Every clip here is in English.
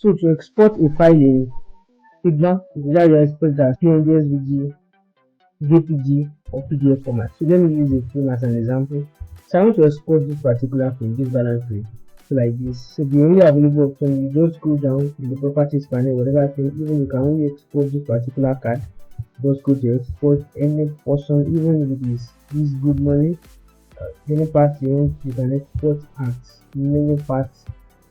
So to export a file in Figma, either you export it as PNG, SVG, JPG or PDF format. So let me use a film as an example. So I want to export this particular film, this balance frame. So like this. So the only available option, you just go down in the properties panel, whatever thing, even you can only export this particular card. Just go to export any portion, even if it is this good money, any part you want, you can export as many parts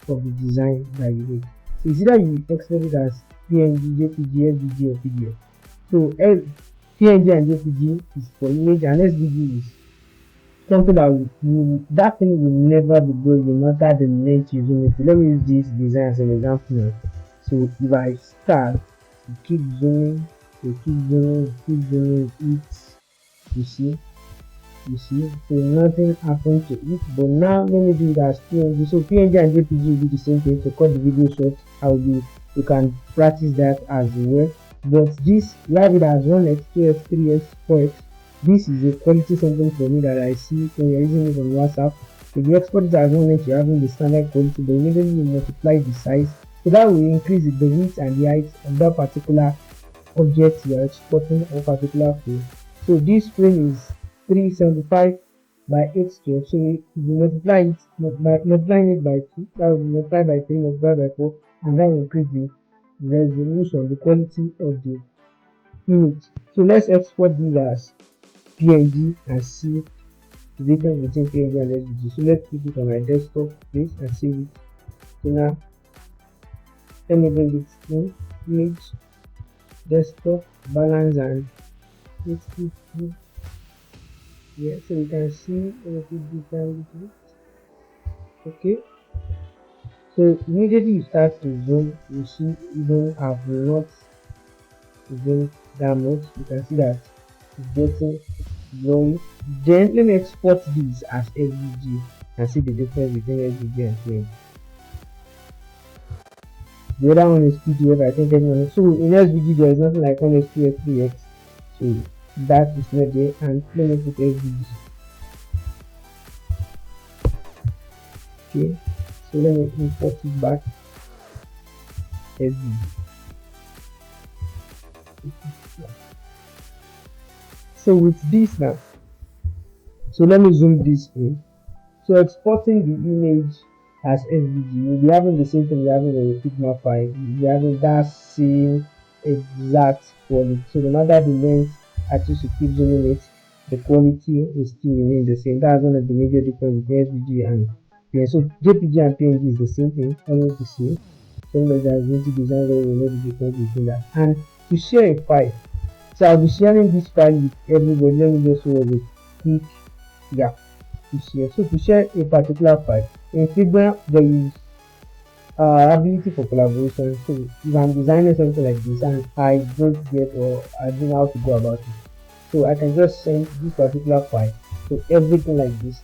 of the design that you need. So it's either you export it as PNG, JPG, SVG or PDF. So PNG and JPG is for image and SVG is something that thing will never be good no matter the length you zoom it. Let me use this design as an example now. So if I start to keep zooming, you see, so nothing happened to it. But now let me do it as PNG. So PNG and JPG will be the same thing. So cut the video short. You can practice that as well. But this, you have it as 1x, 2x, 3x, 4x. This is a quality something for me that I see when you're using it on WhatsApp. If you export it as 1x, you're having the standard quality, but immediately you multiply the size. So that will increase the width and the height of that particular object you are exporting or particular frame. So this frame is 375 by 812. So you multiply it, multiplying it by 2, that will multiply by 3, multiply by 4, and that will increase the resolution, the quality of the image. So let's export this as PNG and see the difference between PNG and SVG. So let's keep it on my desktop please and save it. So now let me bring it to image, desktop, balance, and let's keep it. Yeah, so you can see anything different with it. Okay, so immediately you start to zoom, you see even have not zoomed that much. You can see that it's getting blurry. Then let me export this as SVG and see the difference between SVG and PNG. The other one is PDF, I think everyone. So in SVG there is nothing like 1x, 2x, 3x. So that is not there, and let me put SVG. Okay, so let me import it back. SVG. So with this now, so let me zoom this in. So exporting the image as SVG, you'll be having the same thing you're having in the Figma file. You'll be having that same exact quality. So no matter the length, at least you keep zooming it, the quality will still remain the same. That's one of the major difference between SVG and PNG. So JPG and PNG is the same thing, almost the same. Somebody that is going to design will know the difference between that. And to share a file, so I'll be sharing this file with everybody. Let me just show a quick to share. So to share a particular file in Figma, there is ability for collaboration. So if I'm designing something like this and I don't get or I don't know how to go about it, so I can just send this particular file, so everything like this,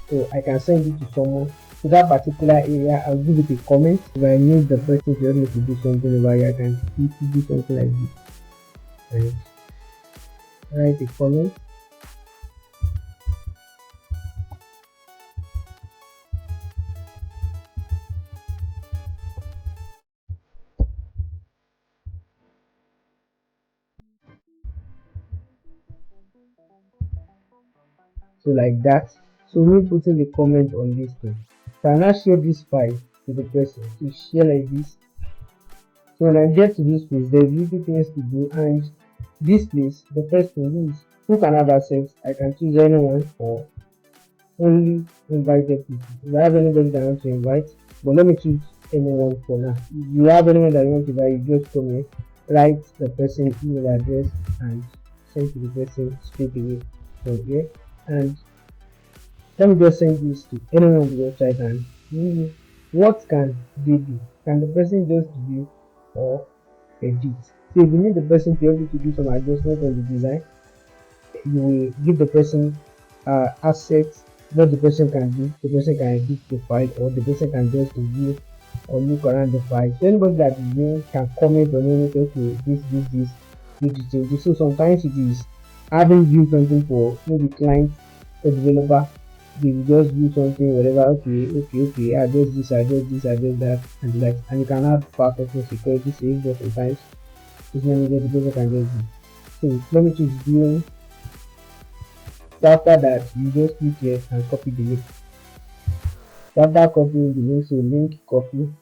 so I can send it to someone. To that particular area, I'll give it a comment. If I need the person to help me to do something about it, I can do something like this and write a comment. So like that. So me putting the comment on this thing, so I now share this file to the person to share like this. So when I get to this place, there's little things to do, and this place, the first thing is who can have access. I can choose anyone or only invited people. If I have anybody that I want to invite, but let me choose anyone for now. If you have anyone that you want to invite, you just come here, write the person's email address and send to the person straight away from here. And let me just send this to anyone on the website and what can they do? Can the person just view or edit? So if you need the person to help you to do some adjustment on the design, you will give the person assets what the person can do. The person can edit the file, or the person can just review or look around the file. So anybody that is there can comment on anything. Okay, this need to change. So sometimes it is having viewed something for maybe client or developer You just do something, whatever. Okay, adjust this, adjust this, adjust that, and like, and you can add factors for security sake, but sometimes it's not needed. The person can just do. So let me choose viewing. So after that, you just click here and copy the link. So after copying the link, so link copy,